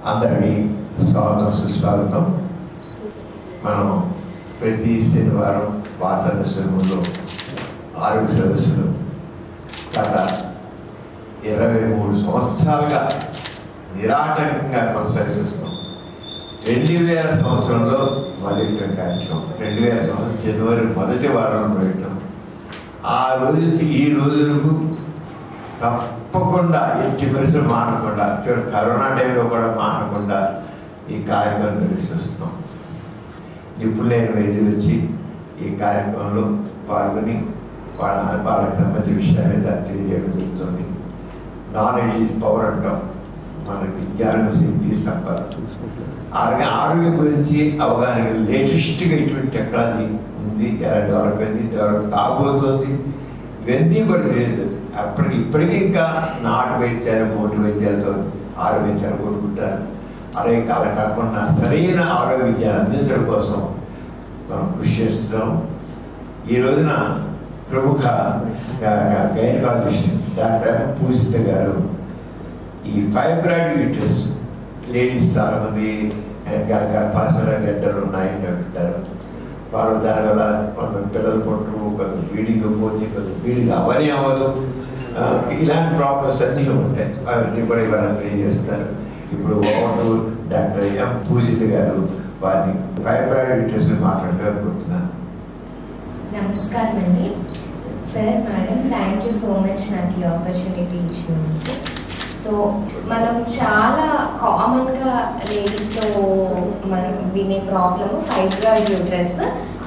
అందరికీ స్వాగతం సుస్వాగతం. మనం ప్రతి శనివారం వాతావరణంలో ఆరోగ్య సదస్సులు గత 23 సంవత్సరాలుగా నిరాటంకంగా కొనసాగిస్తున్నాం. 2000 సంవత్సరంలో మొదలెట్టిన కార్యక్రమం 2000 సంవత్సరం జనవరి మొదటి వారంలో మొదలెట్టాం. ఆ రోజు నుంచి ఈ రోజులకు తప్పకుండా ఎట్టి పరిస్థితులు మానకుండా, చివరి కరోనా టైంలో కూడా మానకుండా ఈ కార్యక్రమం నిర్వహిస్తున్నాం. నిపుణులైన వైద్యులు వచ్చి ఈ కార్యక్రమంలో పాల్గొని వాళ్ళకి సంబంధించిన విషయాల మీద తెలియజేయడం జరుగుతుంది. నాలెడ్జ్ ఈజ్ పవర్ అంటాం. మనకి విజ్ఞానం శక్తి సంపద. ఆరోగ్యం గురించి అవగాహన లేటెస్ట్గా ఇటువంటి టెక్నాలజీ ఉంది, ఎలా డెవలప్ అయింది, డెవలప్ కాబోతుంది, ఇవన్నీ కూడా తెలియదు. ఇప్పటికీ ఇంకా నాటు వైద్యాలు, మోటు వైద్యాలతో ఆరోగ్యాలు కొట్టుకుంటారు. అలాగే అలా కాకుండా సరైన ఆరోగ్య విద్యను అందించడం కోసం మనం కృషి చేస్తున్నాం. ఈ రోజున ప్రముఖ గైనకాలజిస్ట్ డాక్టర్ పూజిత గారు ఈ ఫైబ్రాయిడ్ యూట్రస్, లేడీస్ చాలామంది గర్భాశయాల గడ్డలు ఉన్నాయని అంటారు. వాళ్ళు దానివల్ల కొంత పిల్లలు పుట్టరు, కొంత బ్లీడింగ్ పోతే, కొంత బ్లీడింగ్ అవని అవ్వదు, ఇలాంటి ప్రాబ్లమ్స్ అన్నీ ఉంటాయి. అవన్నీ కూడా ఇవాళ తెలియజేస్తారు. ఇప్పుడు ఓటు డాక్టర్ ఎం పూజిత గారు వారిని ఫైబ్రాయిడ్ యూట్రస్ మాట్లాడాలనుకుంటున్నాను. నమస్కారం అండి sir, madam, thank you so much నాకు ఈ ఆపర్చునిటీ ఇచ్చినందుకు. సో మనం చాలా కామన్గా లేడీస్లో మనం వినే ప్రాబ్లము ఫైబ్రాయిడ్ యూట్రస్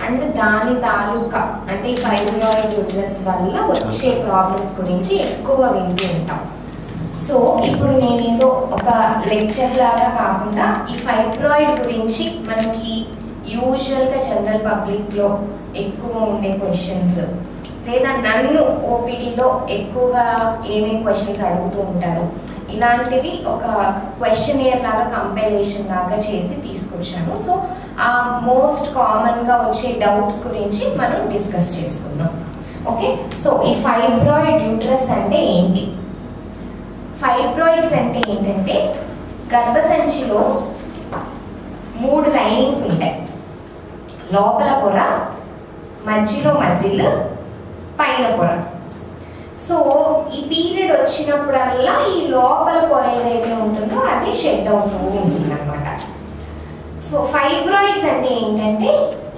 అండ్ దాని తాలూకా అంటే ఈ ఫైబ్రాయిడ్ యూట్రస్ వల్ల వచ్చే ప్రాబ్లమ్స్ గురించి ఎక్కువ వింటూ ఉంటాం. సో ఇప్పుడు నేనేదో ఒక లెక్చర్ లాగా కాకుండా ఈ ఫైబ్రాయిడ్ గురించి మనకి యూజువల్గా జనరల్ పబ్లిక్లో ఎక్కువ ఉండే క్వశ్చన్స్, లేదా నన్ను ఓపీడీలో ఎక్కువగా ఏమేమి క్వశ్చన్స్ అడుగుతూ ఉంటారు, ఇలాంటివి ఒక క్వశ్చనియర్ లాగా కంపైలేషన్ లాగా చేసి తీసుకొచ్చాను. సో ఆ మోస్ట్ కామన్గా వచ్చే డౌట్స్ గురించి మనం డిస్కస్ చేసుకుందాం. ఓకే, సో ఈ ఫైబ్రాయిడ్ యూట్రస్ అంటే ఏంటి? ఫైబ్రాయిడ్స్ అంటే ఏంటంటే గర్భసంచిలో 3 లైనింగ్స్ ఉంటాయి. లోపల పొర, మధ్యలో మజిల్, పైన పొర. సో ఈ పీరియడ్ వచ్చినప్పుడల్లా ఈ లోపల పొర ఏదైతే ఉంటుందో అది షెడ్ అవుతూ ఉంటుంది అనమాట. సో ఫైబ్రాయిడ్స్ అంటే ఏంటంటే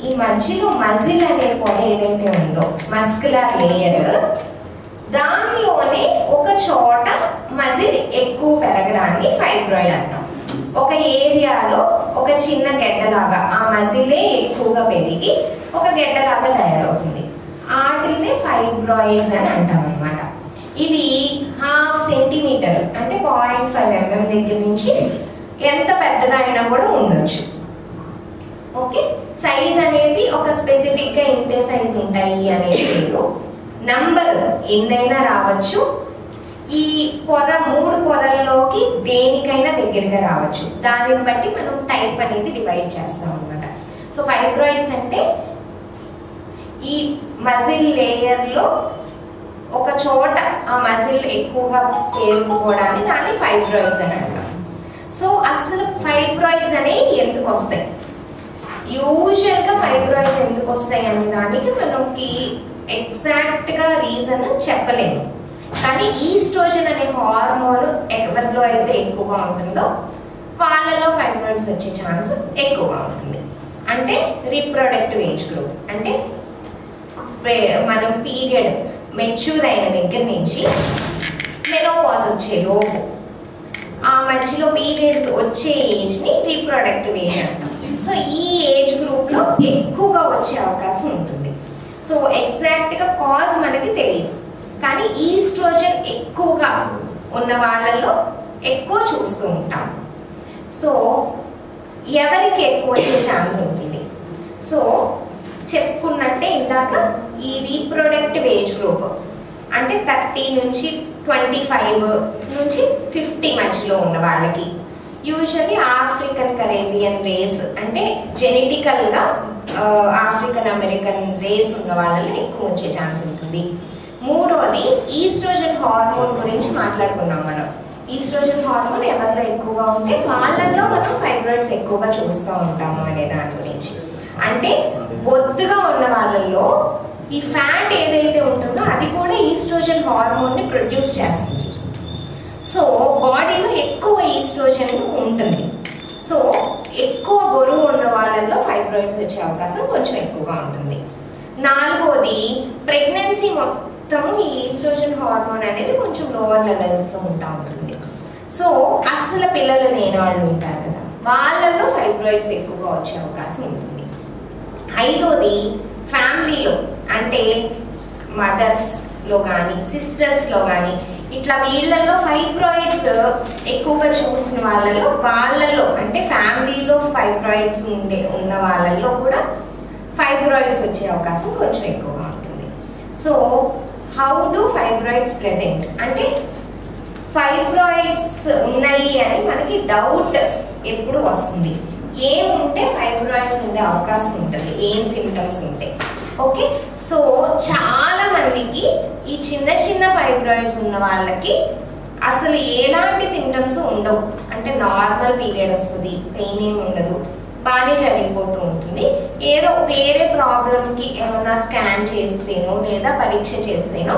ఈ మధ్యలో మజిల్ అనే పొర ఏదైతే ఉందో, మస్కులర్ లేయర్, దానిలోనే ఒక చోట మజిల్ ఎక్కువ పెరగడాన్ని ఫైబ్రాయిడ్ అంటాం. ఒక ఏరియాలో ఒక చిన్న గడ్డలాగా ఆ మజిలే ఎక్కువగా పెరిగి ఒక గడ్డలాగా తయారవుతుంది. వాటినే ఫైబ్రాయిడ్స్ అని అంటాం అనమాట. ఇవి 1/2 సెంటీమీటర్ అంటే 0.5 mm దగ్గర నుంచి ఎంత పెద్దగా అయినా కూడా ఉండొచ్చు. ఓకే, సైజ్ అనేది ఒక స్పెసిఫిక్గా ఇంతే సైజ్ ఉంటాయి అనేది లేదు, నంబర్ ఎన్నైనా రావచ్చు. ఈ పొర 3 పొరల్లోకి దేనికైనా దగ్గరగా రావచ్చు. దానిని బట్టి మనం టైప్ అనేది డివైడ్ చేస్తాం అనమాట. సో ఫైబ్రాయిడ్స్ అంటే ఈ మజిల్ లేయర్లో ఒక చోట ఆ మజిల్ ఎక్కువగా పేరుకోవడాన్ని దాన్ని ఫైబ్రాయిడ్స్ అని అంటాం. సో అసలు ఫైబ్రాయిడ్స్ అనేవి ఎందుకు వస్తాయి, యూజువల్గా ఫైబ్రాయిడ్స్ ఎందుకు వస్తాయి అనే దానికి మనకి ఎగ్జాక్ట్గా రీజన్ చెప్పలేము. కానీ ఈస్ట్రోజన్ అనే హార్మోన్ ఎవరిలో అయితే ఎక్కువగా ఉంటుందో వాళ్ళలో ఫైబ్రాయిడ్స్ వచ్చే ఛాన్స్ ఎక్కువగా ఉంటుంది. అంటే రీప్రొడక్టివ్ ఏజ్ గ్రూప్, అంటే మనం పీరియడ్ మెచ్యూర్ అయిన దగ్గర నుంచి మెనోపాజ్ వచ్చే లోపు ఆ మధ్యలో పీరియడ్స్ వచ్చే ఏజ్ని రీప్రొడక్టివ్ ఏజ్ అంటాం. సో ఈ ఏజ్ గ్రూప్లో ఎక్కువగా వచ్చే అవకాశం ఉంటుంది. సో ఎగ్జాక్ట్గా కాజ్ మనకి తెలియదు, కానీ ఈస్ట్రోజన్ ఎక్కువగా ఉన్న వాళ్ళల్లో ఎక్కువ చూస్తూ ఉంటాం. సో ఎవరికి ఎక్కువ వచ్చే ఛాన్స్ ఉంటుంది? సో చెప్పుకున్నట్టే ఇందాక ఈ రీప్రొడక్టివ్ ఏజ్ గ్రూప్ అంటే 30 నుంచి 25 నుంచి 50 మధ్యలో ఉన్న వాళ్ళకి, యూజువల్లీ ఆఫ్రికన్ కరేబియన్ రేస్ అంటే జెనెటికల్గా ఆఫ్రికన్ అమెరికన్ రేస్ ఉన్న వాళ్ళలో ఎక్కువ వచ్చే ఛాన్స్ ఉంటుంది. మూడవది ఈస్ట్రోజన్ హార్మోన్ గురించి మాట్లాడుకున్నాం మనం. ఈస్ట్రోజన్ హార్మోన్ ఎవరిలో ఎక్కువగా ఉంటే వాళ్ళల్లో మనం ఫైబ్రాయిడ్స్ ఎక్కువగా చూస్తూ ఉంటాము అనే దాని గురించి. అంటే బొద్దుగా ఉన్న వాళ్ళల్లో ఈ ఫ్యాట్ ఏదైతే ఉంటుందో అది కూడా ఈస్ట్రోజన్ హార్మోన్ని ప్రొడ్యూస్ చేస్తుంది. సో బాడీలో ఎక్కువ ఈస్ట్రోజన్ ఉంటుంది. సో ఎక్కువ బరువు ఉన్న వాళ్ళల్లో ఫైబ్రాయిడ్స్ వచ్చే అవకాశం కొంచెం ఎక్కువగా ఉంటుంది. నాలుగోది ప్రెగ్నెన్సీ మొత్తం ఈ ఈస్ట్రోజన్ హార్మోన్ అనేది కొంచెం లోవర్ లెవెల్స్లో ఉంటా ఉంటుంది. సో అసలు పిల్లలు లేని వాళ్ళు ఉంటారు కదా, వాళ్ళల్లో ఫైబ్రాయిడ్స్ ఎక్కువగా వచ్చే అవకాశం ఉంటుంది. ఐదోది ఫ్యామిలీలో అంటే మదర్స్లో కానీ సిస్టర్స్లో కానీ ఇట్లా వీళ్ళల్లో ఫైబ్రాయిడ్స్ ఎక్కువగా చూసిన వాళ్ళల్లో అంటే ఫ్యామిలీలో ఫైబ్రాయిడ్స్ ఉన్న వాళ్ళల్లో కూడా ఫైబ్రాయిడ్స్ వచ్చే అవకాశం కొంచెం ఎక్కువగా ఉంటుంది. So how do fibroids present అంటే ఫైబ్రాయిడ్స్ ఉన్నాయి అని మనకి డౌట్ ఎప్పుడు వస్తుంది, ఏముంటే ఫైబ్రాయిడ్స్ ఉండే అవకాశం ఉంటుంది, ఏం సిమ్టమ్స్ ఉంటాయి. ఓకే, సో చాలా మందికి ఈ చిన్న చిన్న ఫైబ్రాయిడ్స్ ఉన్న వాళ్ళకి అసలు ఎలాంటి సిమ్టమ్స్ ఉండవు. అంటే నార్మల్ పీరియడ్ వస్తుంది, పెయిన్ ఏమి ఉండదు, బాగానే జరిగిపోతూ ఉంటుంది. ఏదో వేరే ప్రాబ్లంకి ఏమన్నా స్కాన్ చేస్తేనో లేదా పరీక్ష చేస్తేనో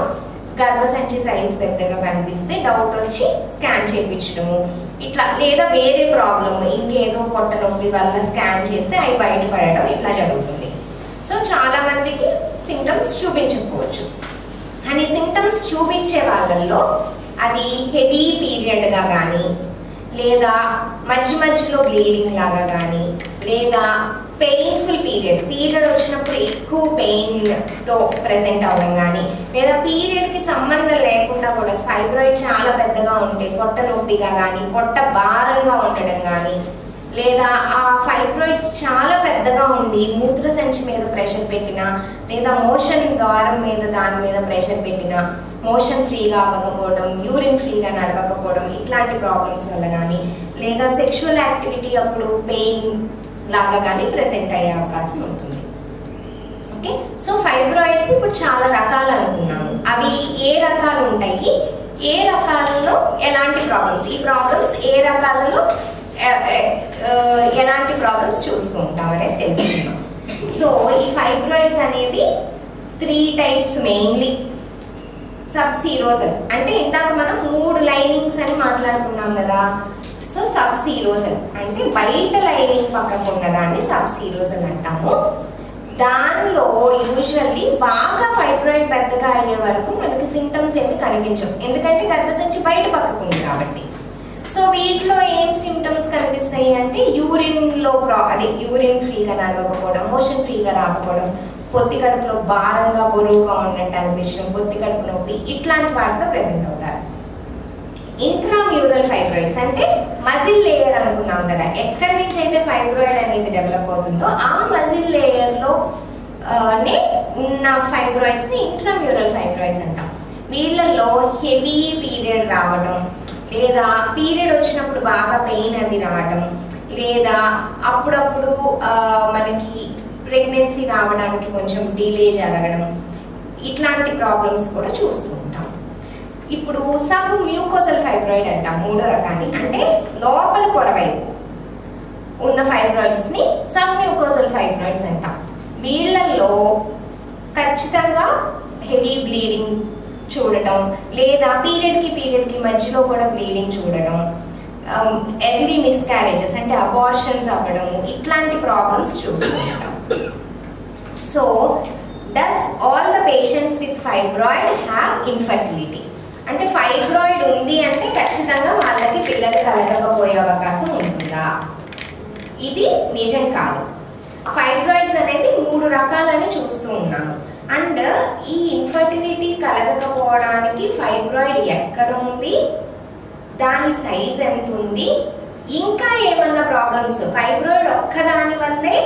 గర్భసంచి సైజ్ పెద్దగా కనిపిస్తే డౌట్ వచ్చి స్కాన్ చేయించడము ఇట్లా, లేదా వేరే ప్రాబ్లమ్ ఇంకేదో పొట్ట నొప్పి వల్ల స్కాన్ చేస్తే అవి బయటపడడం ఇట్లా జరుగుతుంది. సో చాలా మందికి సిమ్టమ్స్ చూపించకపోవచ్చు. అని సిమ్టమ్స్ చూపించే వాళ్ళల్లో అది హెవీ పీరియడ్గా కానీ లేదా మధ్యలో బ్లీడింగ్ లాగా కానీ లేదా పెయిన్ఫుల్ పీరియడ్ వచ్చినప్పుడు ఎక్కువ పెయిన్తో ప్రెసెంట్ అవ్వడం కానీ లేదా పీరియడ్కి సంబంధం లేకుండా కూడా ఫైబ్రాయిడ్ చాలా పెద్దగా ఉంటే పొట్ట నొప్పిగా కానీ పొట్ట భారంగా ఉండడం కానీ లేదా ఆ ఫైబ్రాయిడ్స్ చాలా పెద్దగా ఉండి మూత్రసంచి మీద ప్రెషర్ పెట్టినా లేదా మోషన్ ద్వారం మీద దాని మీద ప్రెషర్ పెట్టినా మోషన్ ఫ్రీగా అవ్వకపోవడం, యూరిన్ ఫ్రీగా నడవకపోవడం ఇట్లాంటి ప్రాబ్లమ్స్ వల్ల కానీ లేదా సెక్షువల్ యాక్టివిటీ అప్పుడు పెయిన్ లాగా కానీ ప్రెసెంట్ అయ్యే అవకాశం ఉంటుంది. ఓకే, సో ఫైబ్రాయిడ్స్ ఇప్పుడు చాలా రకాలు అనుకున్నాము. అవి ఏ రకాలు ఉంటాయి, ఏ రకాలలో ఎలాంటి ప్రాబ్లమ్స్, ఈ ప్రాబ్లమ్స్ ఏ రకాలలో ఎలాంటి ప్రాబ్లమ్స్ చూస్తూ ఉంటాం అనేది తెలుసుకుందాం. సో ఈ ఫైబ్రాయిడ్స్ అనేది 3 టైప్స్ మెయిన్లీ. సబ్ సీరోసల్ అంటే ఇందాక మనం 3 లైనింగ్స్ అని మాట్లాడుకున్నాం కదా. సో సబ్ సీరోసల్ అంటే బయట లైనింగ్ పక్కకు ఉన్నదాన్ని సబ్ సీరోసల్ అంటాము. దానిలో యూజువల్లీ బాగా ఫైబ్రాయిడ్ పెద్దగా అయ్యే వరకు మనకి సిమ్టమ్స్ ఏమి కనిపించవు, ఎందుకంటే గర్భసంచి బయట పక్కకు ఉంది కాబట్టి. సో వీటిలో ఏం సిమ్టమ్స్ కనిపిస్తాయి అంటే యూరిన్లో యూరిన్ ఫ్రీగా నడవకపోవడం, మోషన్ ఫ్రీగా రాకపోవడం, పొత్తి కడుపులో భారంగా బరువుగా ఉన్నట్టు అనిపించడం, పొత్తి కడుపు నొప్పి ఇట్లాంటి వాటితో ప్రెసెంట్ అవుతారు. ఇంట్రామ్యూరల్ ఫైబ్రాయిడ్స్ అంటే మజిల్ లేయర్ అనుకున్నాం కదా, ఎక్కడి నుంచి అయితే ఫైబ్రాయిడ్ అనేది డెవలప్ అవుతుందో ఆ మజిల్ లేయర్లో ఉన్న ఫైబ్రాయిడ్స్ని ఇంట్రామ్యూరల్ ఫైబ్రాయిడ్స్ అంటాం. వీళ్ళల్లో హెవీ పీరియడ్ రావడం లేదా పీరియడ్ వచ్చినప్పుడు బాగా పెయిన్ అది రావడం లేదా అప్పుడప్పుడు మనకి ప్రెగ్నెన్సీ రావడానికి కొంచెం డిలే జరగడం ఇట్లాంటి ప్రాబ్లమ్స్ కూడా చూస్తూ ఉంటాం. ఇప్పుడు సబ్ మ్యూకోసల్ ఫైబ్రాయిడ్ అంటాం, 3వ రకాన్ని. అంటే లోపల పొరవైపు ఉన్న ఫైబ్రాయిడ్స్ని సబ్ మ్యూకోసల్ ఫైబ్రాయిడ్స్ అంటాం. వీళ్ళల్లో ఖచ్చితంగా హెవీ బ్లీడింగ్ చూడటం లేదా పీరియడ్కి మధ్యలో కూడా బ్లీడింగ్ చూడడం, ఎర్లీ మిస్క్యారేజెస్ అంటే అబార్షన్స్ అవ్వడం ఇట్లాంటి ప్రాబ్లమ్స్ చూస్తుంటాం. So does all the patients with fibroid have infertility అంటే ఫైబ్రాయిడ్ ఉంది అంటే ఖచ్చితంగా వాళ్ళకి పిల్లలు కలగకపోయే అవకాశం ఉంటుందా? ఇది నిజం కాదు. ఫైబ్రాయిడ్స్ అనేది 3 రకాలని చూస్తూ ఉన్నాము. అండ్ ఈ ఇన్ఫర్టిలిటీ కలగకపోవడానికి ఫైబ్రాయిడ్ ఎక్కడ ఉంది, దాని సైజ్ ఎంత ఉంది, ఇంకా ఏమన్నా ప్రాబ్లమ్స్, ఫైబ్రాయిడ్ ఒక్కదాని వల్లే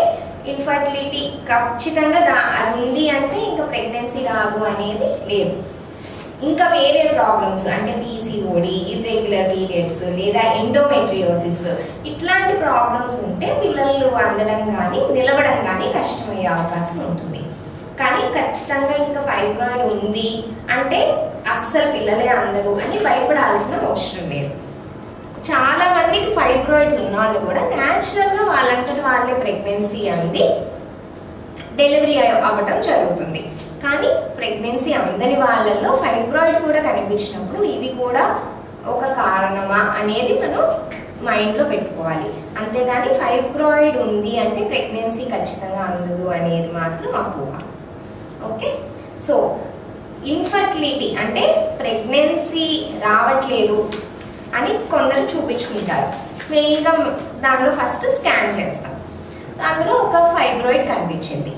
ఇన్ఫర్టిలిటీ ఖచ్చితంగా అది ఉంది అంటే ఇంకా ప్రెగ్నెన్సీ రాదు అనేది లేదు. ఇంకా వేరే ప్రాబ్లమ్స్ అంటే పీసీఓడి, ఇర్రెగ్యులర్ పీరియడ్స్ లేదా ఎండోమెట్రియోసిస్ ఇట్లాంటి ప్రాబ్లమ్స్ ఉంటే పిల్లలు అందడం కానీ నిలవడం కానీ కష్టమయ్యే అవకాశం ఉంటుంది. కానీ ఖచ్చితంగా ఇంకా ఫైబ్రాయిడ్ ఉంది అంటే అస్సలు పిల్లలే అందరూ అని భయపడాల్సిన అవసరం లేదు. ఫైబ్రాయిడ్స్ ఉన్న వాళ్ళు కూడా న్యాచురల్గా వాళ్ళంతటి వాళ్ళే ప్రెగ్నెన్సీ అంది డెలివరీ అవ్వటం జరుగుతుంది. కానీ ప్రెగ్నెన్సీ అందని వాళ్ళల్లో ఫైబ్రాయిడ్ కూడా కనిపించినప్పుడు ఇది కూడా ఒక కారణమా అనేది మనం మైండ్లో పెట్టుకోవాలి. అంతేగాని ఫైబ్రాయిడ్ ఉంది అంటే ప్రెగ్నెన్సీ ఖచ్చితంగా అందదు అనేది మాత్రం అపోహ. ఓకే, సో ఇన్ఫర్టిలిటీ అంటే ప్రెగ్నెన్సీ రావట్లేదు అని కొందరు చూపించుకుంటారు. మెయిన్గా దానిలో ఫస్ట్ స్కాన్ చేస్తాం, అందులో ఒక ఫైబ్రాయిడ్ కనిపించింది.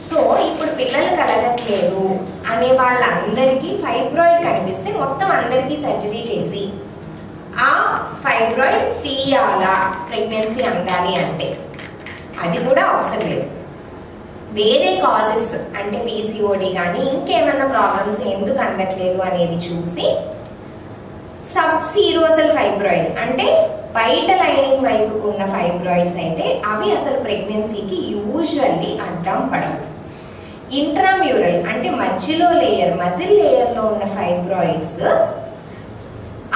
సో ఇప్పుడు పిల్లలు కలగట్లేదు అనే వాళ్ళందరికీ ఫైబ్రాయిడ్ కనిపిస్తే మొత్తం అందరికీ సర్జరీ చేసి ఆ ఫైబ్రాయిడ్ తీయాలా ప్రెగ్నెన్సీ అందాలి అంటే? అది కూడా అవసరం లేదు. వేరే కాజెస్ అంటే పీసీఓడి కానీ ఇంకేమైనా ప్రాబ్లమ్స్ ఎందుకు అందట్లేదు అనేది చూసి సబ్సీరోసల్ ఫైబ్రాయిడ్ అంటే బయట లైనింగ్ వైపు ఉన్న ఫైబ్రాయిడ్స్ అయితే అవి అసలు ప్రెగ్నెన్సీకి యూజువల్లీ అడ్డం పడవు. ఇంట్రామ్యూరల్ అంటే మధ్యలో లేయర్ మజిల్ లేయర్లో ఉన్న ఫైబ్రాయిడ్స్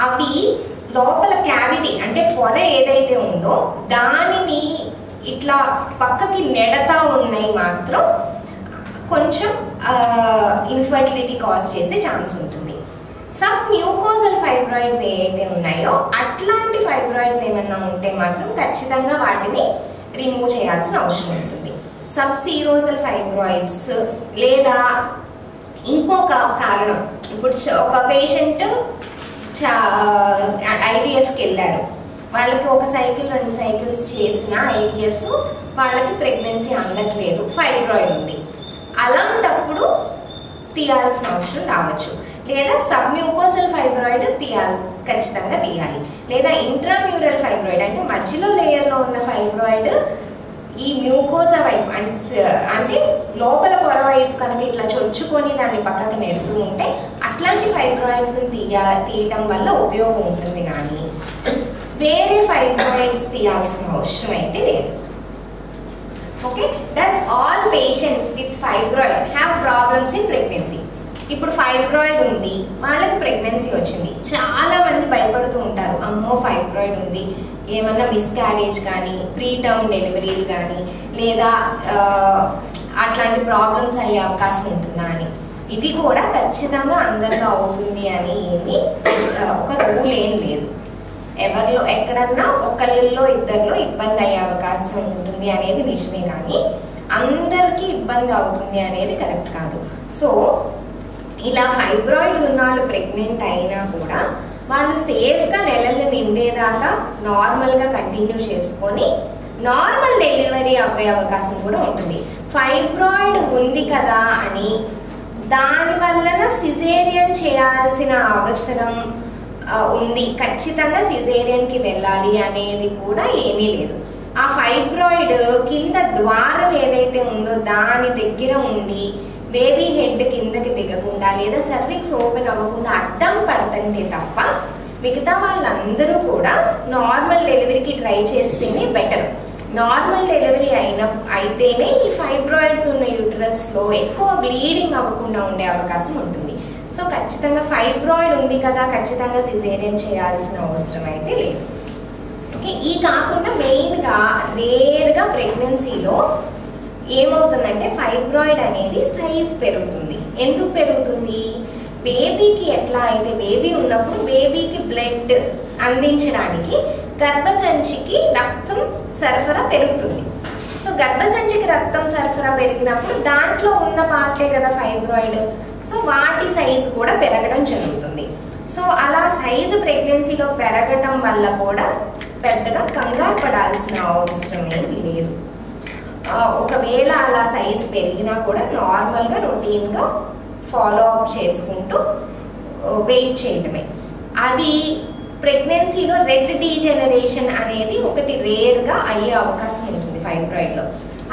అవి లోపల క్యావిటీ అంటే పొర ఏదైతే ఉందో దానిని ఇట్లా పక్కకి నెడతా ఉన్నాయి మాత్రం కొంచెం ఇన్ఫర్టిలిటీ కాజ్ చేసే ఛాన్స్ ఉంటుంది. సబ్ మ్యూకోజల్ ఫైబ్రాయిడ్స్ ఏవైతే ఉన్నాయో అట్లాంటి ఫైబ్రాయిడ్స్ ఏమైనా ఉంటే మాత్రం ఖచ్చితంగా వాటిని రిమూవ్ చేయాల్సిన అవసరం ఉంటుంది. సబ్సీరోసల్ ఫైబ్రాయిడ్స్ లేదా ఇంకొక కారణం, ఇప్పుడు ఒక పేషెంట్ ఐవీఎఫ్కి వెళ్ళారు, వాళ్ళకి ఒక సైకిల్ 2 సైకిల్స్ చేసిన ఐవీఎఫ్ వాళ్ళకి ప్రెగ్నెన్సీ అందట్లేదు, ఫైబ్రాయిడ్ ఉంది, అలాంటప్పుడు తీయాల్సిన అవసరం రావచ్చు. లేదా సబ్మ్యూకోసల్ ఫైబ్రాయిడ్ ఖచ్చితంగా తీయాలి. లేదా ఇంట్రామ్యూరల్ ఫైబ్రాయిడ్ అంటే మధ్యలో లేయర్లో ఉన్న ఫైబ్రాయిడ్ ఈ మ్యూకోసా వైపు అంటే లోపల పొర వైపు కనుక ఇట్లా చొచ్చుకొని దాన్ని పక్కకు నెడుతూ ఉంటే అట్లాంటి ఫైబ్రాయిడ్స్ తీయటం వల్ల ఉపయోగం ఉంటుంది, కానీ వేరే ఫైబ్రాయిడ్స్ తీయాల్సిన అవసరం అయితే లేదు. Okay, does all patients with fibroid have problems in pregnancy? ఇప్పుడు ఫైబ్రాయిడ్ ఉంది, వాళ్ళకి ప్రెగ్నెన్సీ వచ్చింది, చాలా మంది భయపడుతూ ఉంటారు, అమ్మో ఫైబ్రాయిడ్ ఉంది, ఏమన్నా మిస్క్యారేజ్ కానీ ప్రీటర్మ్ డెలివరీలు కానీ లేదా అట్లాంటి ప్రాబ్లమ్స్ అయ్యే అవకాశం ఉంటుందా అని. ఇది కూడా ఖచ్చితంగా అందరిలో అవుతుంది అని ఏమి ఒక రూల్ ఏం లేదు. ఎవరిలో ఎక్కడన్నా ఒకళ్ళలో ఇద్దరిలో ఇబ్బంది అయ్యే అవకాశం ఉంటుంది అనేది నిజమే, కానీ అందరికీ ఇబ్బంది అవుతుంది అనేది కరెక్ట్ కాదు. సో ఇలా ఫైబ్రాయిడ్స్ ఉన్న వాళ్ళు ప్రెగ్నెంట్ అయినా కూడా వాళ్ళు సేఫ్గా నెలలు నిండేదాకా నార్మల్గా కంటిన్యూ చేసుకొని నార్మల్ డెలివరీ అవ్వే అవకాశం కూడా ఉంటుంది. ఫైబ్రాయిడ్ ఉంది కదా అని దాని వలన సిజేరియన్ చేయాల్సిన అవసరం ఉంది, ఖచ్చితంగా సిజేరియన్కి వెళ్ళాలి అనేది కూడా ఏమీ లేదు. ఆ ఫైబ్రాయిడ్ కింద ద్వారం ఏదైతే ఉందో దాని దగ్గర ఉండి బేబీ హెడ్ కిందకి దిగకుండా లేదా సర్విక్స్ ఓపెన్ అవ్వకుండా అడ్డం పడుతుంటే తప్ప మిగతా వాళ్ళందరూ కూడా నార్మల్ డెలివరీకి ట్రై చేస్తేనే బెటర్. నార్మల్ డెలివరీ అయితేనే ఈ ఫైబ్రాయిడ్స్ ఉన్న యూటరస్లో ఎక్కువ బ్లీడింగ్ అవ్వకుండా ఉండే అవకాశం ఉంటుంది. సో ఖచ్చితంగా ఫైబ్రాయిడ్ ఉంది కదా ఖచ్చితంగా సిజేరియన్ చేయాల్సిన అవసరం అయితే లేదు. ఓకే, ఈ కాకుండా మెయిన్గా రేర్గా ప్రెగ్నెన్సీలో ఏమవుతుందంటే ఫైబ్రాయిడ్ అనేది సైజ్ పెరుగుతుంది. ఎందుకు పెరుగుతుంది? బేబీకి ఎట్లా అయితే బేబీ ఉన్నప్పుడు బేబీకి బ్లడ్ అందించడానికి గర్భసంచికి రక్తం సరఫరా పెరుగుతుంది. సో గర్భసంచికి రక్తం సరఫరా పెరిగినప్పుడు దాంట్లో ఉన్న పార్టే కదా ఫైబ్రాయిడ్, సో వాటి సైజు కూడా పెరగడం జరుగుతుంది. సో అలా సైజు ప్రెగ్నెన్సీలో పెరగటం వల్ల కూడా పెద్దగా కంగారు పడాల్సిన అవసరం ఏమి లేదు. ఒకవేళ అలా సైజ్ పెరిగినా కూడా నార్మల్గా రొటీన్గా ఫాలో అప్ చేసుకుంటూ వెయిట్ చేయటమే. అది ప్రెగ్నెన్సీలో రెడ్ డీజెనరేషన్ అనేది ఒకటి రేర్గా అయ్యే అవకాశం ఉంటుంది ఫైబ్రాయిడ్లో.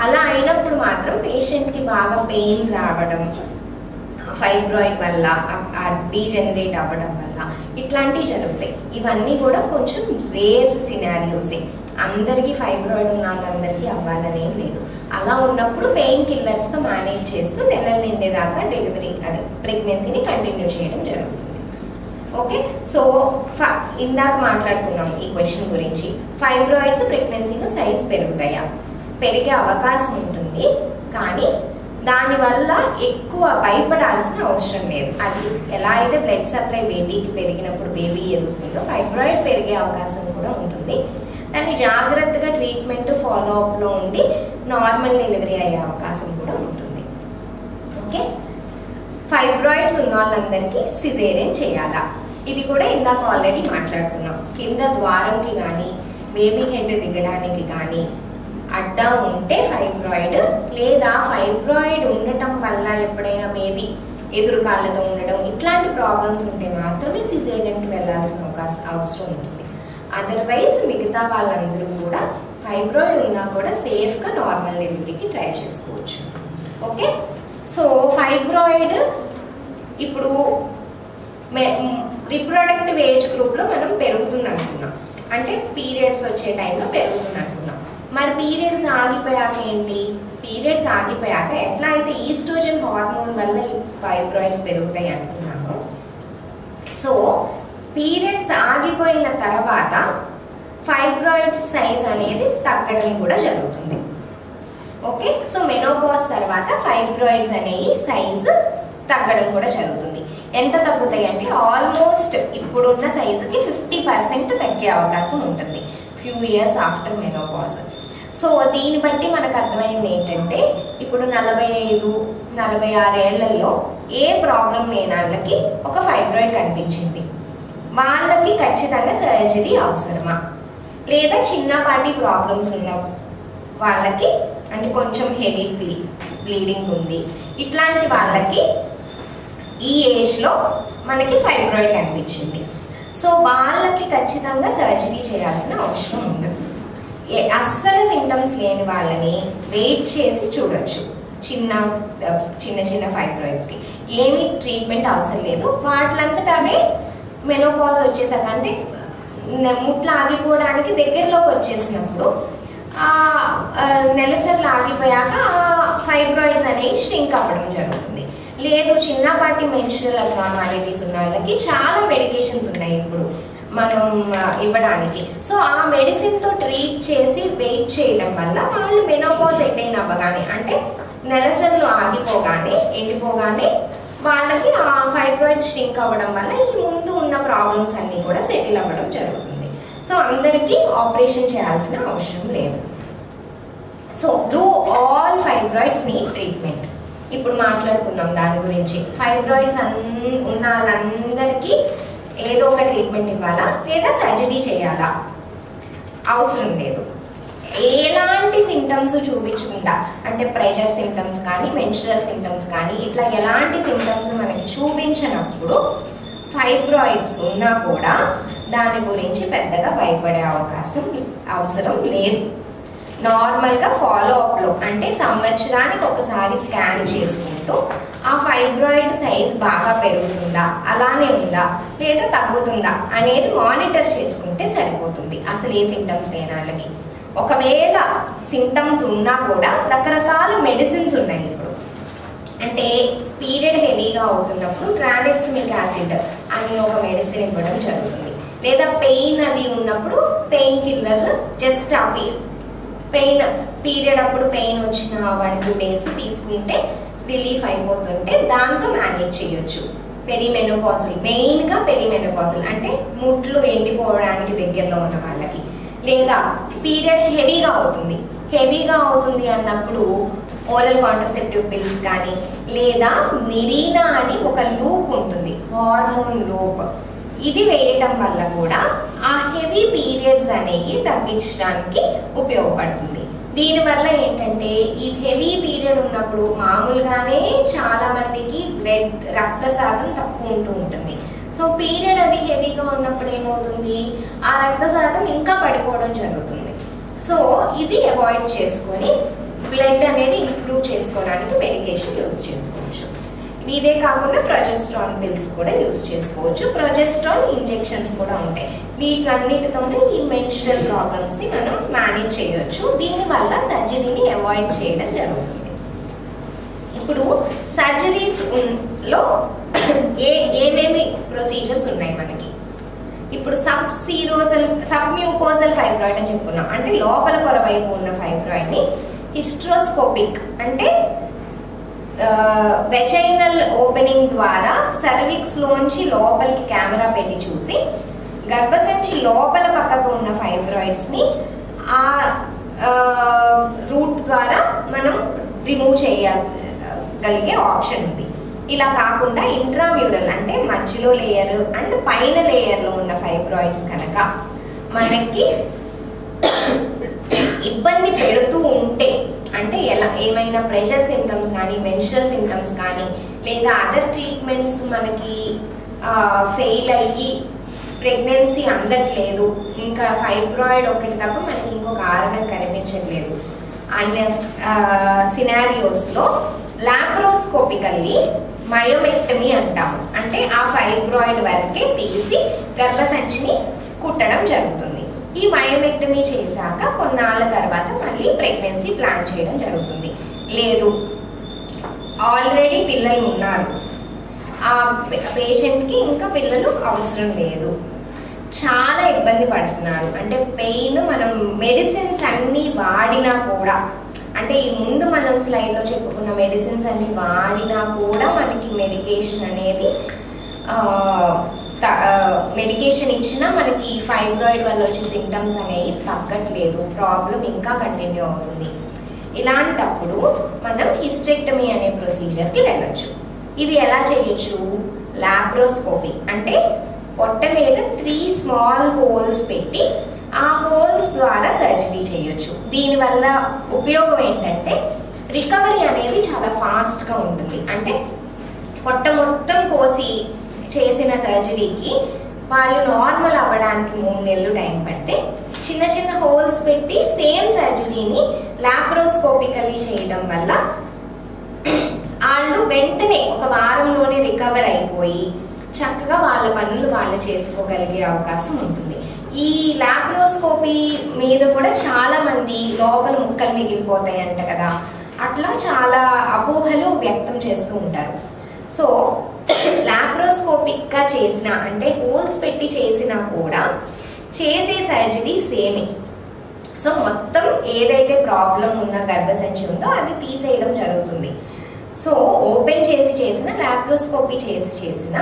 అలా అయినప్పుడు మాత్రం పేషెంట్కి బాగా పెయిన్ రావడం ఫైబ్రాయిడ్ వల్ల డీజెనరేట్ అవ్వడం వల్ల ఇట్లాంటివి జరుగుతాయి. ఇవన్నీ కూడా కొంచెం రేర్ సినారియోసే, అందరికీ ఫైబ్రాయిడ్ ఉన్న వాళ్ళందరికీ అవ్వాలనేం లేదు. అలా ఉన్నప్పుడు పెయిన్ కిల్లర్స్తో మేనేజ్ చేస్తూ నెలలు నిండేదాకా డెలివరీ ప్రెగ్నెన్సీని కంటిన్యూ చేయడం జరుగుతుంది. ఓకే, సో ఇందాక మాట్లాడుకున్నాం ఈ క్వశ్చన్ గురించి. ఫైబ్రాయిడ్స్ ప్రెగ్నెన్సీలో సైజ్ పెరుగుతాయా? పెరిగే అవకాశం ఉంటుంది, కానీ దానివల్ల ఎక్కువ భయపడాల్సిన అవసరం లేదు. అది ఎలా అయితే బ్లడ్ సప్లై బేబీకి పెరిగినప్పుడు బేబీ ఎదుగుతుందో ఫైబ్రాయిడ్ పెరిగే అవకాశం కూడా ఉంటుంది. దాన్ని జాగ్రత్తగా ట్రీట్మెంట్ ఫాలోఅప్లో ఉండి నార్మల్ డెలివరీ అయ్యే అవకాశం కూడా ఉంటుంది. ఓకే, ఫైబ్రాయిడ్స్ ఉన్న వాళ్ళందరికీ సిజేరియన్ చేయాలా? ఇది కూడా ఇందాక ఆల్రెడీ మాట్లాడుకున్నాం. కింద ద్వారంకి కానీ బేబీ హెడ్ దిగడానికి కానీ అడ్డా ఉంటే ఫైబ్రాయిడ్, లేదా ఫైబ్రాయిడ్ ఉండటం వల్ల ఎప్పుడైనా బేబీ ఎదురు కాళ్ళతో ఉండడం ఇట్లాంటి ప్రాబ్లమ్స్ ఉంటే మాత్రమే సిజేరియన్కి వెళ్ళాల్సిన అవసరం ఉంటుంది. అదర్వైజ్ మిగతా వాళ్ళందరూ కూడా ఫైబ్రాయిడ్ ఉన్నా కూడా సేఫ్గా నార్మల్ డెలివరీకి ట్రై చేసుకోవచ్చు. ఓకే, సో ఫైబ్రాయిడ్ ఇప్పుడు రిప్రొడక్టివ్ ఏజ్ గ్రూప్లో మనం పెరుగుతుంది అనుకున్నాం, అంటే పీరియడ్స్ వచ్చే టైంలో పెరుగుతుంది అనుకున్నాం. మరి పీరియడ్స్ ఆగిపోయాక ఏంటి? పీరియడ్స్ ఆగిపోయాక ఎట్లా అయితే ఈస్ట్రోజన్ హార్మోన్ వల్ల ఈ ఫైబ్రాయిడ్స్ పెరుగుతాయి అనుకున్నాము, సో పీరియడ్స్ ఆగిపోయిన తర్వాత ఫైబ్రాయిడ్స్ సైజ్ అనేది తగ్గడం కూడా జరుగుతుంది. ఓకే, సో మెనోపాజ్ తర్వాత ఫైబ్రాయిడ్స్ అనేవి సైజు తగ్గడం కూడా జరుగుతుంది. ఎంత తగ్గుతాయి అంటే ఆల్మోస్ట్ ఇప్పుడున్న సైజుకి 50% తగ్గే అవకాశం ఉంటుంది few years after menopause. So దీన్ని బట్టి మనకు అర్థమైంది ఏంటంటే ఇప్పుడు 45-46 ఏళ్లలో ఏ ప్రాబ్లం లేని వాళ్ళకి ఒక ఫైబ్రాయిడ్ కనిపించింది, వాళ్ళకి ఖచ్చితంగా సర్జరీ అవసరమా? లేదా చిన్నపాటి ప్రాబ్లమ్స్ ఉన్న వాళ్ళకి, అంటే కొంచెం హెవీ బ్లీడింగ్ ఉంది ఇట్లాంటి వాళ్ళకి ఈ ఏజ్లో మనకి ఫైబ్రాయిడ్ కనిపించింది, సో వాళ్ళకి ఖచ్చితంగా సర్జరీ చేయాల్సిన అవసరం ఉండదు. అస్సలు సింటమ్స్ లేని వాళ్ళని వెయిట్ చేసి చూడొచ్చు. చిన్న చిన్న ఫైబ్రాయిడ్స్కి ఏమీ ట్రీట్మెంట్ అవసరం లేదు, వాటిలంతటావే మెనోపాజ్ వచ్చేసాక అంటే ముట్లు ఆగిపోవడానికి దగ్గరలోకి వచ్చేసినప్పుడు నెలసర్లు ఆగిపోయాక ఫైబ్రాయిడ్స్ అనేవి ష్రింక్ అవ్వడం జరుగుతుంది. లేదు చిన్నపాటి మెన్స్ట్రువల్ అబ్నార్మాలిటీస్ ఉన్న వాళ్ళకి చాలా మెడికేషన్స్ ఉన్నాయి ఇప్పుడు మనం ఇవ్వడానికి, సో ఆ మెడిసిన్తో ట్రీట్ చేసి వెయిట్ చేయడం వల్ల వాళ్ళు మెనోపాజ్ అటైన్ అవ్వగానే, అంటే నెలసర్లు ఆగిపోగానే ఎండిపోగానే వాళ్ళకి ఆ ఫైబ్రాయిడ్ ష్రింక్ అవ్వడం వల్ల ఈ ముందు ఉన్న ప్రాబ్లమ్స్ అన్నీ కూడా సెటిల్ అవ్వడం జరుగుతుంది. సో అందరికీ ఆపరేషన్ చేయాల్సిన అవసరం లేదు. So do all fibroids need treatment. ఇప్పుడు మాట్లాడుకున్నాం దాని గురించి. ఫైబ్రాయిడ్స్ ఉన్న వాళ్ళందరికీ ఏదో ఒక ట్రీట్మెంట్ ఇవ్వాలా లేదా సర్జరీ చేయాలా? అవసరం లేదు. ఎలాంటి సింటమ్స్ చూపించకుండా, అంటే ప్రెషర్ సింటమ్స్ కానీ మెన్స్ట్రువల్ సింటమ్స్ కానీ ఇట్లా ఎలాంటి సింటమ్స్ మనకి చూపించినప్పుడు ఫైబ్రాయిడ్స్ ఉన్నా కూడా దాని గురించి పెద్దగా భయపడే అవసరం లేదు. నార్మల్గా ఫాలోఅప్లో, అంటే సంవత్సరానికి ఒకసారి స్కాన్ చేసుకుంటూ ఆ ఫైబ్రాయిడ్ సైజ్ బాగా పెరుగుతుందా, అలానే ఉందా లేదా తగ్గుతుందా అనేది మానిటర్ చేసుకుంటే సరిపోతుంది అసలు ఏ సింటమ్స్ లేని వాళ్ళకి. ఒకవేళ సింటమ్స్ ఉన్నా కూడా రకరకాల మెడిసిన్స్ ఉన్నాయి ఇప్పుడు. అంటే పీరియడ్ హెవీగా అవుతున్నప్పుడు ట్రాన్ఎక్సమిక్ యాసిడ్ అని ఒక మెడిసిన్ ఇవ్వడం జరుగుతుంది. లేదా పెయిన్ అది ఉన్నప్పుడు pain killer just pain period అప్పుడు పెయిన్ వచ్చిన 1-2 days తీసుకుంటే రిలీఫ్ అయిపోతుంటే దాంతో మేనేజ్ చేయొచ్చు. పెరిమెనోపాజల్, మెయిన్గా పెరిమెనోపాజల్ అంటే ముట్లు ఎండిపోవడానికి దగ్గరలో ఉన్న వాళ్ళకి. లేదా పీరియడ్ హెవీగా అవుతుంది అన్నప్పుడు ఓరల్ కాంట్రసెప్టివ్ పిల్స్ కానీ, లేదా మిరీనా అని ఒక లూప్ ఉంటుంది, హార్మోన్ లూప్, ఇది వేయటం వల్ల కూడా ఆ హెవీ పీరియడ్స్ అనేవి తగ్గించడానికి ఉపయోగపడుతుంది. దీనివల్ల ఏంటంటే ఈ హెవీ పీరియడ్ ఉన్నప్పుడు మామూలుగానే చాలా మందికి రక్త శాతం తక్కువ ఉంటుంది. సో పీరియడ్ అది హెవీగా ఉన్నప్పుడు ఏమవుతుంది, ఆ రక్త శాతం ఇంకా పడిపోవడం జరుగుతుంది. సో ఇది అవాయిడ్ చేసుకొని బ్లడ్ అనేది ఇంప్రూవ్ చేసుకోవడానికి మెడికేషన్ యూజ్ చేసుకోవచ్చు. ఇవే కాకుండా ప్రొజెస్ట్రాన్ పిల్స్ కూడా యూజ్ చేసుకోవచ్చు. ప్రొజెస్ట్రాన్ ఇంజెక్షన్స్ కూడా ఉంటాయి. వీటన్నిటితోనే ఈ మెన్స్ట్రువల్ ప్రాబ్లమ్స్ని మనం మేనేజ్ చేయొచ్చు. దీనివల్ల సర్జరీని అవాయిడ్ చేయడం జరుగుతుంది. ఇప్పుడు సర్జరీస్లో ఏమేమి ప్రొసీజర్స్ ఉన్నాయి మనకి? ఇప్పుడు సబ్ మ్యూకోజల్ ఫైబ్రాయిడ్ అని చెప్పుకున్నాం, అంటే లోపల పొర వైపు ఉన్న ఫైబ్రాయిడ్ని హిస్ట్రోస్కోపిక్ అంటే వెజైనల్ ఓపెనింగ్ ద్వారా సర్విక్స్లోంచి లోపలికి కెమెరా పెట్టి చూసి గర్భసంచి లోపల పక్కకు ఉన్న ఫైబ్రాయిడ్స్ని ఆ రూట్ ద్వారా మనం రిమూవ్ చేయగలిగే ఆప్షన్ ఉంది. ఇలా కాకుండా ఇంట్రామ్యూరల్ అంటే మధ్యలో లేయర్ అండ్ పైన లేయర్లో ఉన్న ఫైబ్రాయిడ్స్ కనుక మనకి ఇబ్బంది పెడుతూ ఉంటే, అంటే ఏమైనా ప్రెషర్ సిమ్టమ్స్ కానీ మెన్స్ట్రల్ సిమ్టమ్స్ కానీ లేదా అదర్ ట్రీట్మెంట్స్ మనకి ఫెయిల్ అయ్యి ప్రెగ్నెన్సీ అందట్లేదు, ఇంకా ఫైబ్రాయిడ్ ఒకటి తప్ప మనకి ఇంకో కారణం కనిపించట్లేదు అనే సినారియోస్లో లాప్రోస్కోపికల్లీ మయోమెక్టమీ అంటాము. అంటే ఆ ఫైబ్రాయిడ్ వరకే తీసి గర్భసంచిని కుట్టడం జరుగుతుంది. ఈ మయోమెక్టమీ చేశాక కొన్నాళ్ళ తర్వాత మళ్ళీ ప్రెగ్నెన్సీ ప్లాన్ చేయడం జరుగుతుంది. లేదు ఆల్రెడీ పిల్లలు ఉన్నారు, ఆ పేషెంట్కి ఇంకా పిల్లలు అవసరం లేదు, చాలా ఇబ్బంది పడుతున్నారు, అంటే పెయిన్ మనం మెడిసిన్స్ అన్నీ వాడినా కూడా, అంటే ఈ ముందు మనం స్లైడ్లో చెప్పుకున్న మెడిసిన్స్ అన్ని వాడినా కూడా మనకి మెడికేషన్ అనేది మెడికేషన్ ఇచ్చినా మనకి ఫైబ్రాయిడ్ వల్ల వచ్చే సిమ్టమ్స్ అనేవి తగ్గట్లేదు, ప్రాబ్లం ఇంకా కంటిన్యూ అవుతుంది. ఇలాంటప్పుడు మనం హిస్టెక్టమీ అనే ప్రొసీజర్కి వెళ్ళొచ్చు. ఇది ఎలా చేయొచ్చు? లాప్రోస్కోపీ అంటే పొట్ట మీద 3 స్మాల్ హోల్స్ పెట్టి ఆ హోల్స్ ద్వారా సర్జరీ చేయొచ్చు. దీనివల్ల ఉపయోగం ఏంటంటే రికవరీ అనేది చాలా ఫాస్ట్గా ఉంటుంది. అంటే పొట్ట మొత్తం కోసి చేసిన సర్జరీకి వాళ్ళు నార్మల్ అవ్వడానికి 3 నెలలు టైం పడితే చిన్న చిన్న హోల్స్ పెట్టి సేమ్ సర్జరీని లాప్రోస్కోపికల్లీ చేయడం వల్ల వాళ్ళు వెంటనే ఒక వారంలోనే రికవర్ అయిపోయి చక్కగా వాళ్ళ పనులు వాళ్ళు చేసుకోగలిగే అవకాశం ఉంటుంది. ఈ లాప్రోస్కోపీ మీద కూడా చాలా మంది లోపల ముక్కలు మిగిలిపోతాయి అంట కదా, అట్లా చాలా అపోహలు వ్యక్తం చేస్తూ ఉంటారు. సో లాప్రోస్కోపిక్గా చేసిన అంటే హోల్స్ పెట్టి చేసినా కూడా చేసే సర్జరీ సేమే. సో మొత్తం ఏదైతే ప్రాబ్లం ఉన్న గర్భసంచి ఉందో అది తీసేయడం జరుగుతుంది. సో ఓపెన్ చేసి చేసిన లాప్రోస్కోపీ చేసిన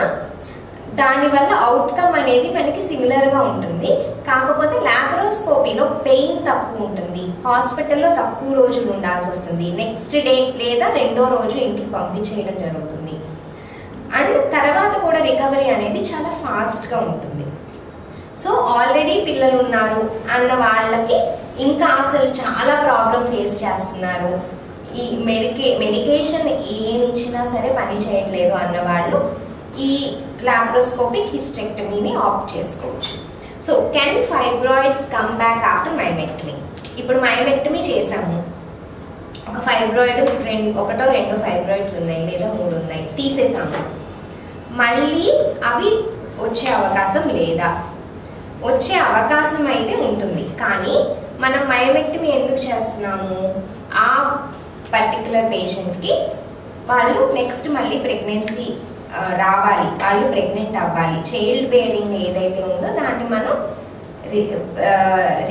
దానివల్ల అవుట్కమ్ అనేది మనకి సిమిలర్గా ఉంటుంది. కాకపోతే లాప్రోస్కోపీలో పెయిన్ తక్కువ ఉంటుంది, హాస్పిటల్లో తక్కువ రోజులు ఉండాల్సి వస్తుంది, నెక్స్ట్ డే లేదా 2వ రోజు ఇంటికి పంపించేయడం జరుగుతుంది. అండ్ తర్వాత కూడా రికవరీ అనేది చాలా ఫాస్ట్గా ఉంటుంది. సో ఆల్రెడీ పిల్లలు ఉన్నారు అన్న వాళ్ళకి ఇంకా అసలు చాలా ప్రాబ్లం ఫేస్ చేస్తున్నారు, ఈ మెడికేషన్ ఏమి ఇచ్చినా సరే పని చేయట్లేదు అన్న వాళ్ళు ఈ లాప్రోస్కోపిక్ హిస్టెక్టమీని ఆప్ట్ చేసుకోవచ్చు. So can fibroids come back after myomectomy? ఇప్పుడు మయోమెక్టమీ చేసాము, ఒక ఫైబ్రాయిడ్ 1-2 ఫైబ్రాయిడ్స్ ఉన్నాయి లేదా 3 ఉన్నాయి, తీసేసాము, మళ్ళీ అవి వచ్చే అవకాశం లేదా? వచ్చే అవకాశం అయితే ఉంటుంది, కానీ మనం మయోమెక్టమీ ఎందుకు చేస్తున్నాము? ఆ పర్టికులర్ పేషెంట్కి వాళ్ళు నెక్స్ట్ మళ్ళీ ప్రెగ్నెన్సీ రావాలి, వాళ్ళు ప్రెగ్నెంట్ అవ్వాలి, చైల్డ్ బేరింగ్ ఏదైతే ఉందో దాన్ని మనం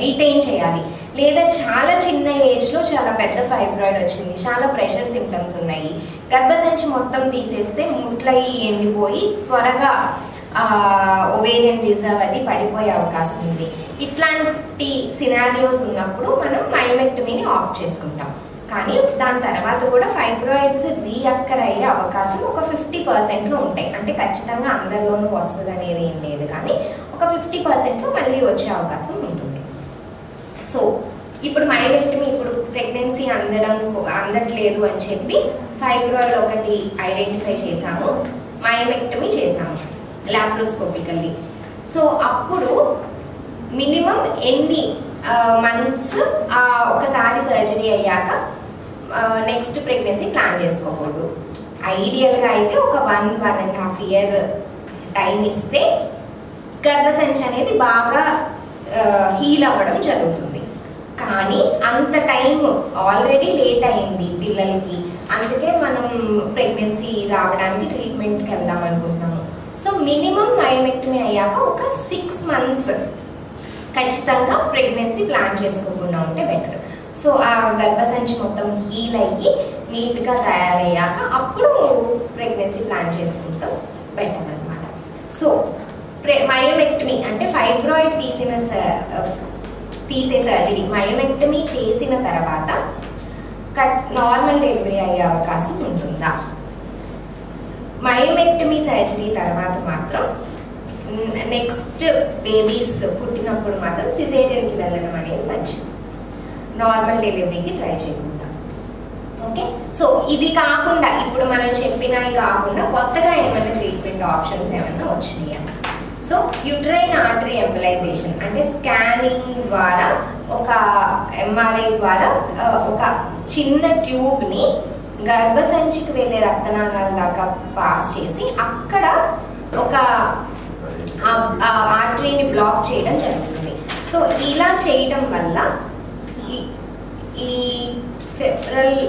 రీటైన్ చేయాలి. లేదా చాలా చిన్న ఏజ్లో చాలా పెద్ద ఫైబ్రాయిడ్ వచ్చింది, చాలా ప్రెషర్ సిమ్టమ్స్ ఉన్నాయి, గర్భసంచి మొత్తం తీసేస్తే ముట్లయి ఎండిపోయి త్వరగా ఓవేరియన్ రిజర్వ్ అది పడిపోయే అవకాశం ఉంది. ఇట్లాంటి సినారియోస్ ఉన్నప్పుడు మనం మయోమెక్టమీని ఆప్ట్ చేసుకుంటాం. కానీ దాని తర్వాత కూడా ఫైబ్రాయిడ్స్ రీఅక్కర్ అయ్యే అవకాశం ఒక 50%లో ఉంటాయి. అంటే ఖచ్చితంగా అందరిలోనూ వస్తుంది అనేది ఏం లేదు, కానీ ఒక 50%లో మళ్ళీ వచ్చే అవకాశం ఉంటుంది. సో ఇప్పుడు మయోమెక్టమీ, ఇప్పుడు ప్రెగ్నెన్సీ అందట్లేదు అని చెప్పి ఫైబ్రాయిడ్ ఒకటి ఐడెంటిఫై చేసాము, మయోమెక్టమీ చేసాము లాప్రోస్కోపికల్లీ. సో అప్పుడు మినిమం ఎన్ని మంత్స్ ఒకసారి సర్జరీ అయ్యాక నెక్స్ట్ ప్రెగ్నెన్సీ ప్లాన్ చేసుకోకూడదు? ఐడియల్గా అయితే ఒక 1-1.5 ఇయర్ టైం ఇస్తే గర్భసంచి అనేది బాగా హీల్ అవ్వడం జరుగుతుంది. కానీ అంత టైం ఆల్రెడీ లేట్ అయింది పిల్లలకి, అందుకే మనం ప్రెగ్నెన్సీ రావడానికి ట్రీట్మెంట్కి వెళ్దాం అనుకుంటున్నాము. సో మినిమం మయోమెక్టమీ అయ్యాక ఒక 6 months ఖచ్చితంగా ప్రెగ్నెన్సీ ప్లాన్ చేసుకోకుండా ఉంటే బెటర్. సో ఆ గర్భసంచి మొత్తం హీల్ అయ్యి నీట్గా తయారయ్యాక అప్పుడు ప్రెగ్నెన్సీ ప్లాన్ చేసుకుంటాం బెటర్ అనమాట. సో మయోమెక్టమీ అంటే ఫైబ్రాయిడ్ తీసే సర్జరీ. మయోమెక్టమీ చేసిన తర్వాత నార్మల్ డెలివరీ అయ్యే అవకాశం ఉంటుందా? మయోమెక్టమీ సర్జరీ తర్వాత మాత్రం నెక్స్ట్ బేబీస్ పుట్టినప్పుడు మాత్రం సిజేరియన్కి వెళ్ళడం అనేది మంచిది, నార్మల్ డెలివరీకి ట్రై చేయకుండా. ఓకే, సో ఇది కాకుండా ఇప్పుడు మనం చెప్పినవి కాకుండా కొత్తగా ఏమైనా ట్రీట్మెంట్ ఆప్షన్స్ ఏమైనా వచ్చినాయా? సో యూట్రైన్ ఆర్టరీ ఎంబలైజేషన్ అంటే స్కానింగ్ ద్వారా, ఒక ఎంఆర్ఐ ద్వారా ఒక చిన్న ట్యూబ్ని గర్భసంచికి వెళ్ళే రక్తనాళాల దాకా పాస్ చేసి అక్కడ ఒక ఆర్టరీని బ్లాక్ చేయడం జరుగుతుంది. సో ఇలా చేయడం వల్ల ఈ ఫెబ్రల్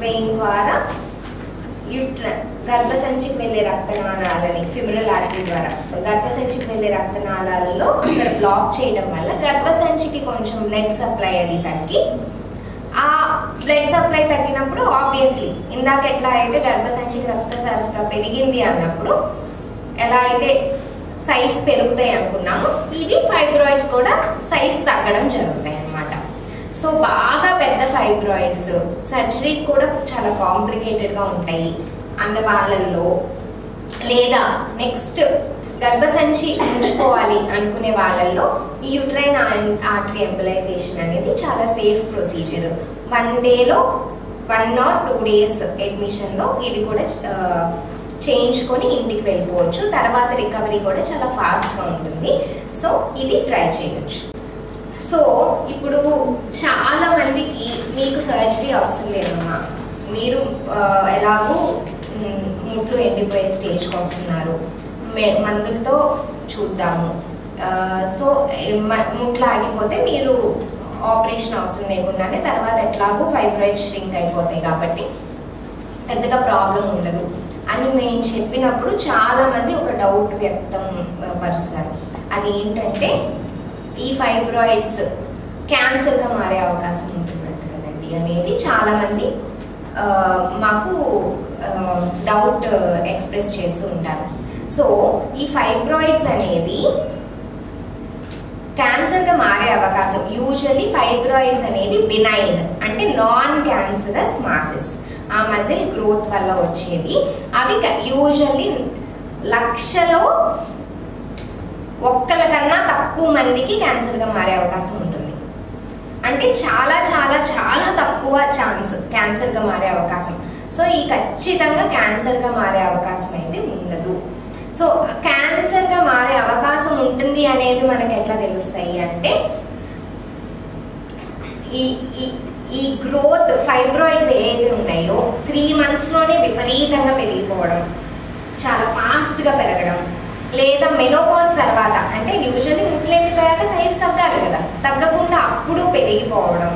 వెయిన్ ద్వారా గర్భసంచికి వెళ్ళే రక్తనాళాలని, ఫిబ్రల్ ఆర్టరీ ద్వారా గర్భసంచికి వెళ్ళే రక్తనాళాలలో అక్కడ బ్లాక్ చేయడం వల్ల గర్భసంచికి కొంచెం బ్లడ్ సప్లై అది తగ్గి, ఆ బ్లడ్ సప్లై తగ్గినప్పుడు ఆబ్వియస్లీ ఇందాక ఎట్లా అయితే గర్భసంచికి రక్త సరఫరా పెరిగింది అన్నప్పుడు ఎలా అయితే సైజ్ పెరుగుతాయి అనుకున్నాము, ఇవి ఫైబ్రాయిడ్స్ కూడా సైజ్ తగ్గడం జరుగుతాయి అన్నమాట. సో బాగా పెద్ద ఫైబ్రాయిడ్స్ సర్జరీ కూడా చాలా కాంప్లికేటెడ్గా ఉంటాయి అన్న వాళ్ళల్లో, లేదా నెక్స్ట్ గర్భసంచి ఉంచుకోవాలి అనుకునే వాళ్ళల్లో ఈ యూట్రైన్ ఆర్టరీ ఎంబలైజేషన్ అనేది చాలా సేఫ్ ప్రొసీజర్. 1 dayలో 1 or 2 days అడ్మిషన్లో ఇది కూడా చేయించుకొని ఇంటికి వెళ్ళిపోవచ్చు. తర్వాత రికవరీ కూడా చాలా ఫాస్ట్గా ఉంటుంది. సో ఇది ట్రై చేయొచ్చు. సో ఇప్పుడు చాలా మందికి మీకు సర్జరీ అవసరం లేదమ్మా, మీరు ఎలాగూ ముట్లు ఎండిపోయే స్టేజ్కి వస్తున్నారు, మందులతో చూద్దాము, సో ముట్లు ఆగిపోతే మీరు ఆపరేషన్ అవసరం లేకుండానే తర్వాత ఎట్లాగూ ఫైబ్రాయిడ్ ష్రింక్ అయిపోతాయి కాబట్టి పెద్దగా ప్రాబ్లం ఉండదు అని మేము చెప్పినప్పుడు చాలామంది ఒక డౌట్ వ్యక్తం పరుస్తారు. అది ఏంటంటే ఈ ఫైబ్రాయిడ్స్ క్యాన్సర్గా మారే అవకాశం ఉంటుందంట కదండి అనేది చాలామంది మాకు డౌట్ ఎక్స్ప్రెస్ చేస్తూ ఉంటారు. సో ఈ ఫైబ్రాయిడ్స్ అనేది క్యాన్సర్గా మారే అవకాశం, యూజువల్లీ ఫైబ్రాయిడ్స్ అనేది బినైన్ అంటే నాన్ క్యాన్సరస్ మాసెస్, ఆ మజిల్ గ్రోత్ వల్ల వచ్చేవి. అవి యూజువల్లీ 1,00,000లో 1 కన్నా తక్కువ మందికి క్యాన్సర్గా మారే అవకాశం ఉంటుంది. అంటే చాలా చాలా చాలా తక్కువ ఛాన్స్ క్యాన్సర్గా మారే అవకాశం. సో ఈ ఖచ్చితంగా క్యాన్సర్గా మారే అవకాశం అయితే ఉండదు. సో క్యాన్సర్గా మారే అవకాశం ఉంటుంది అనేది మనకు ఎట్లా తెలుస్తాయి అంటే ఈ గ్రోత్ ఫైబ్రాయిడ్స్ ఏవైతే ఉన్నాయో 3 monthsలోనే విపరీతంగా పెరిగిపోవడం, చాలా ఫాస్ట్గా పెరగడం, లేదా మెనోపాజ్ తర్వాత అంటే యూజువల్లీ ముట్లు ఎండిపోయాక సైజ్ తగ్గాలి కదా, తగ్గకుండా అప్పుడు పెరిగిపోవడం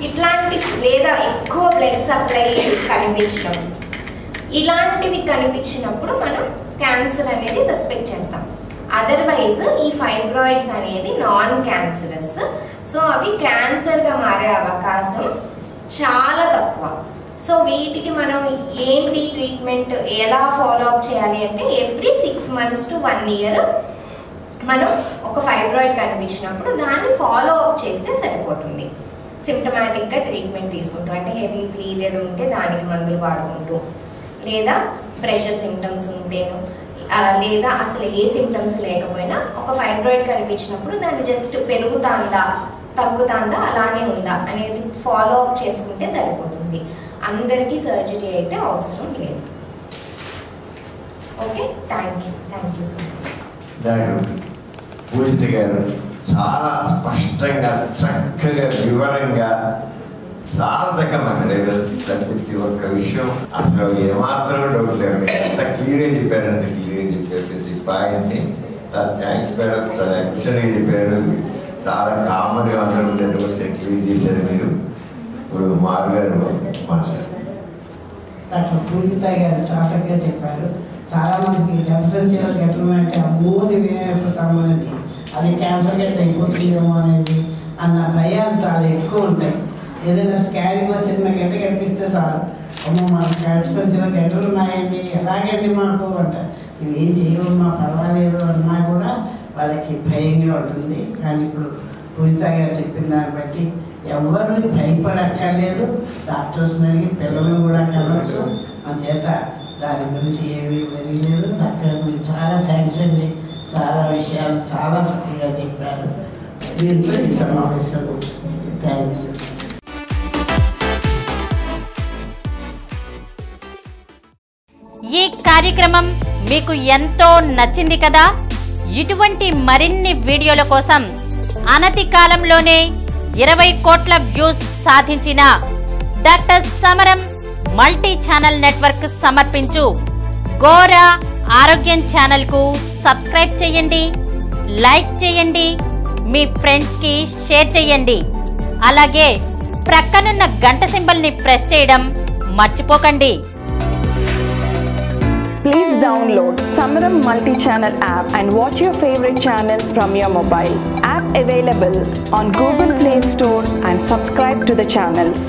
ఇట్లాంటి, లేదా ఎక్కువ బ్లడ్ సప్లై కనిపించడం, ఇలాంటివి కనిపించినప్పుడు మనం క్యాన్సర్ అనేది సస్పెక్ట్ చేస్తాం. అదర్వైజ్ ఈ ఫైబ్రాయిడ్స్ అనేది నాన్ క్యాన్సరస్. సో అవి క్యాన్సర్గా మారే అవకాశం చాలా తక్కువ. సో వీటికి మనం ఏంటి ట్రీట్మెంట్ ఎలా ఫాలో అప్ చేయాలి అంటే ఎవ్రీ 6 months to 1 year మనం ఒక ఫైబ్రాయిడ్ కనిపించినప్పుడు దాన్ని ఫాలో అప్ చేస్తే సరిపోతుంది. సిమ్టమాటిక్గా ట్రీట్మెంట్ తీసుకుంటూ, అంటే హెవీ పీరియడ్ ఉంటే దానికి మందులు వాడుకుంటూ, లేదా ప్రెషర్ సిమ్టమ్స్ ఉంటేను, లేదా అసలు ఏ సిమ్టమ్స్ లేకపోయినా ఒక ఫైబ్రాయిడ్ కనిపించినప్పుడు దాన్ని జస్ట్ పెరుగుతాందా తగ్గుతాందా అలానే ఉందా అనేది ఫాలో అప్ చేసుకుంటే సరిపోతుంది. అందరికీ సర్జరీ అయితే అవసరం లేదు. Okay, thank you so much. Pujitha గారు చాలా స్పష్టంగా చక్కగా వివరంగా సార్థక మాట్లాడారు. ప్రతి ఒక్క విషయం అసలు ఏమాత్రం డౌట్ లేదు, ఎంత క్లియర్గా చెప్పారు, అంత క్లియర్గా చెప్పారు. ప్రతి పాయింట్ని చాలా థ్యాంక్స్ మేడం, చాలా ఎక్సలెంట్గా చెప్పారు. చాలా కామన్గా అందరూ లీడ్ చేశారు మీరు. ఇప్పుడు మారు గారు మాట్లాడారు. డాక్టర్ పూజిత గారు చాలా చక్కగా చెప్పారు. చాలామందికి గర్భసంచిలో గెట్టడం అంటే అమ్మోది వేయకపోతామనేది, అది క్యాన్సర్ గట్ట అయిపోతుందేమో అనేది అన్న భయాలు చాలా ఎక్కువ ఉంటాయి. ఏదైనా స్కానింగ్లో చిన్న గడ్డ కనిపిస్తే చాలు, అమ్మో మా గర్భసంచిలో గడ్డలు ఉన్నాయండి, ఎలాగండి మాకు అంటారు. ఇవేం చేయమమ్మా పర్వాలేదు అన్నా కూడా వాళ్ళకి భయంగా ఉంటుంది. కానీ ఇప్పుడు పూజిత గారు చెప్పిన దాన్ని బట్టి ఎవరు భయపడక్కర్లేదు. డాక్టర్స్ అడిగి పిల్లలు కూడా కలవచ్చు. మా చేత దాని గురించి ఏమీ తెలియలేదు. డాక్టర్ మీకు చాలా థ్యాంక్స్ అండి. చాలా విషయాలు చాలా చక్కగా చెప్పారు. దీంతో ఈ సమావేశం థ్యాంక్ యూ. ఈ కార్యక్రమం మీకు ఎంతో నచ్చింది కదా. ఇటువంటి మరిన్ని వీడియోల కోసం అనతి కాలంలోనే 20 కోట్ల వ్యూస్ సాధించిన డాక్టర్ సమరం మల్టీ ఛానల్ నెట్వర్క్ సమర్పించు గోరా ఆరోగ్యం ఛానల్ కు సబ్స్క్రైబ్ చేయండి, లైక్ చేయండి, మీ ఫ్రెండ్స్ కి షేర్ చేయండి. అలాగే ప్రక్కనున్న గంట సింబల్ ని ప్రెస్ చేయడం మర్చిపోకండి. Please download Samaram multi-channel app and watch your favorite channels from your mobile. App available on Google Play Store and subscribe to the channels.